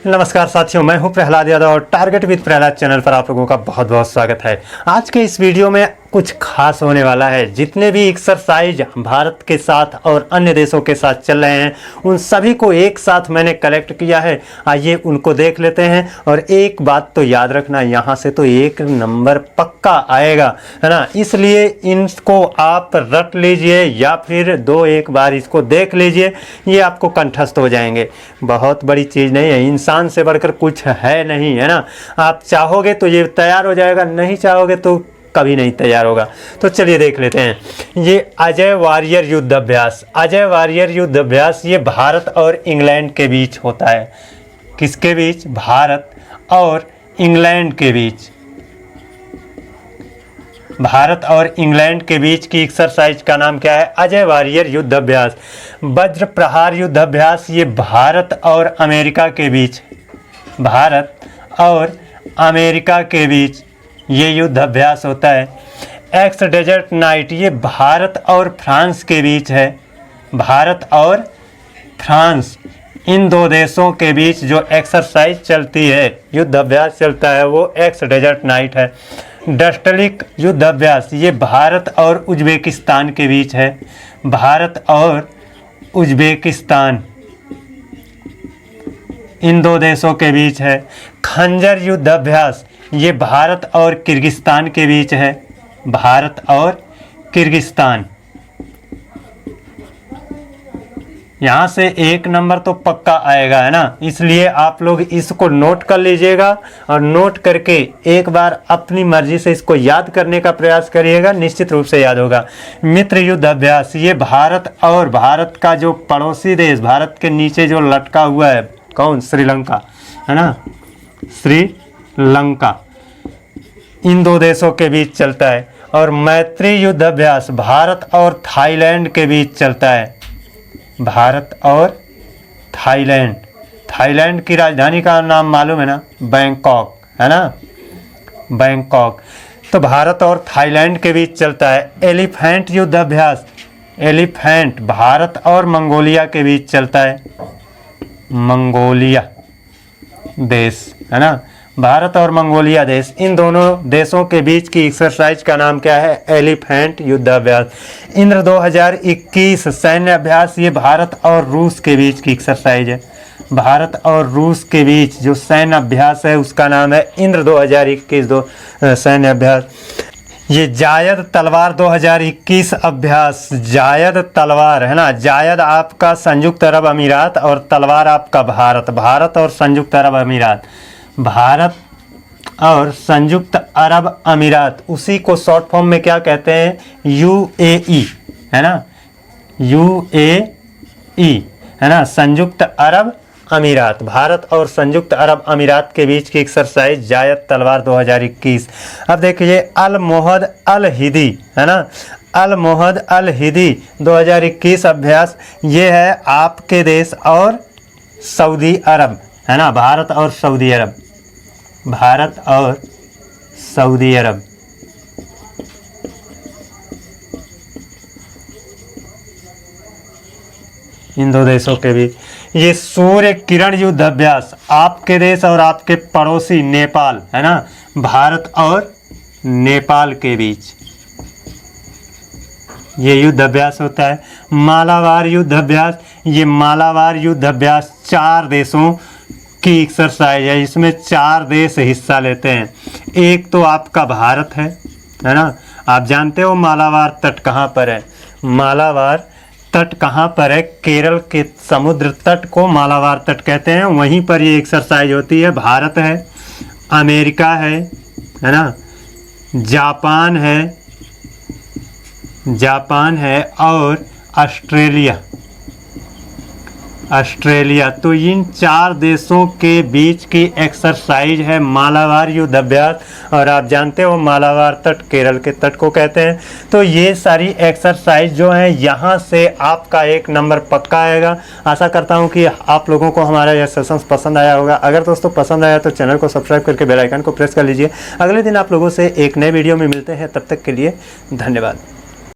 नमस्कार साथियों, मैं हूं प्रहलाद यादव और टारगेट विद प्रहलाद चैनल पर आप लोगों का बहुत बहुत स्वागत है। आज के इस वीडियो में कुछ खास होने वाला है। जितने भी एक्सरसाइज भारत के साथ और अन्य देशों के साथ चल रहे हैं उन सभी को एक साथ मैंने कलेक्ट किया है। आइए उनको देख लेते हैं। और एक बात तो याद रखना, यहाँ से तो 1 नंबर पक्का आएगा, है ना। इसलिए इनको आप रट लीजिए या फिर एक बार इसको देख लीजिए, ये आपको कंठस्थ हो जाएंगे। बहुत बड़ी चीज़ नहीं है, इंसान से बढ़कर कुछ है नहीं, है ना। आप चाहोगे तो ये तैयार हो जाएगा, नहीं चाहोगे तो कभी नहीं तैयार होगा। तो चलिए देख लेते हैं। ये अजय वारियर युद्ध अभ्यास, अजय वारियर युद्ध अभ्यास ये भारत और इंग्लैंड के बीच होता है। किसके बीच? भारत और इंग्लैंड के बीच। भारत और इंग्लैंड के बीच की एक्सरसाइज का नाम क्या है? अजय वारियर युद्ध अभ्यास। वज्र प्रहार युद्ध अभ्यास ये भारत और अमेरिका के बीच, भारत और अमेरिका के बीच ये युद्ध अभ्यास होता है। एक्स डेजर्ट नाइट ये भारत और फ्रांस के बीच है। भारत और फ्रांस, इन दो देशों के बीच जो एक्सरसाइज चलती है, युद्ध अभ्यास चलता है, वो एक्स डेजर्ट नाइट है। डस्टलिक युद्ध अभ्यास ये भारत और उज्बेकिस्तान के बीच है। भारत और उज्बेकिस्तान, इन दो देशों के बीच है। खंजर युद्ध अभ्यास ये भारत और किर्गिस्तान के बीच है। भारत और किर्गिस्तान, यहाँ से 1 नंबर तो पक्का आएगा, है ना। इसलिए आप लोग इसको नोट कर लीजिएगा और नोट करके एक बार अपनी मर्जी से इसको याद करने का प्रयास करिएगा, निश्चित रूप से याद होगा। मित्र युद्ध अभ्यास ये भारत और भारत का जो पड़ोसी देश, भारत के नीचे जो लटका हुआ है, कौन? श्रीलंका, है ना, श्रीलंका, इन दो देशों के बीच चलता है। और मैत्री युद्ध अभ्यास भारत और थाईलैंड के बीच चलता है। भारत और थाईलैंड, थाईलैंड की राजधानी का नाम मालूम है ना? बैंकॉक, है ना, बैंकॉक। तो भारत और थाईलैंड के बीच चलता है। एलिफेंट युद्ध अभ्यास, एलिफेंट भारत और मंगोलिया के बीच चलता है। मंगोलिया देश, है ना, भारत और मंगोलिया देश, इन दोनों देशों के बीच की एक्सरसाइज का नाम क्या है? एलिफेंट युद्ध अभ्यास। इंद्र 2021 सैन्य अभ्यास ये भारत और रूस के बीच की एक्सरसाइज है। भारत और रूस के बीच जो सैन्य अभ्यास है उसका नाम है इंद्र 2021 सैन्य अभ्यास। ये जायद तलवार 2021 अभ्यास, जायद तलवार, है ना। जायद आपका संयुक्त अरब अमीरात और तलवार आपका भारत, भारत और संयुक्त अरब अमीरात, भारत और संयुक्त अरब अमीरात, उसी को शॉर्ट फॉर्म में क्या कहते हैं? UAE, है ना, UAE, है ना, संयुक्त अरब अमीरात। भारत और संयुक्त अरब अमीरात के बीच की एक्सरसाइज जायद तलवार 2021। अब देखिए अल मोहद अल हिदी, है ना, अल मोहद अल हिदी 2021 अभ्यास ये है आपके देश और सऊदी अरब, है ना, भारत और सऊदी अरब, भारत और सऊदी अरब। इन दो देशों के बीच। ये सूर्य किरण युद्ध अभ्यास आपके देश और आपके पड़ोसी नेपाल, है ना, भारत और नेपाल के बीच ये युद्ध अभ्यास होता है। मालाबार युद्ध अभ्यास ये मालाबार युद्ध अभ्यास 4 देशों की एक्सरसाइज है। इसमें 4 देश हिस्सा लेते हैं। एक तो आपका भारत है ना। आप जानते हो मालाबार तट कहाँ पर है? मालाबार तट कहाँ पर है? केरल के समुद्र तट को मालाबार तट कहते हैं। वहीं पर ये एक्सरसाइज होती है। भारत है, अमेरिका है ना, जापान है और ऑस्ट्रेलिया। तो इन 4 देशों के बीच की एक्सरसाइज है मालाबार युद्ध अभ्यास। और आप जानते हो मालाबार तट केरल के तट को कहते हैं। तो ये सारी एक्सरसाइज जो है यहाँ से आपका 1 नंबर पक्का आएगा। आशा करता हूँ कि आप लोगों को हमारा यह सेशन पसंद आया होगा। अगर दोस्तों पसंद आया तो चैनल को सब्सक्राइब करके बेल आइकन को प्रेस कर लीजिए। अगले दिन आप लोगों से एक नए वीडियो में मिलते हैं। तब तक के लिए धन्यवाद।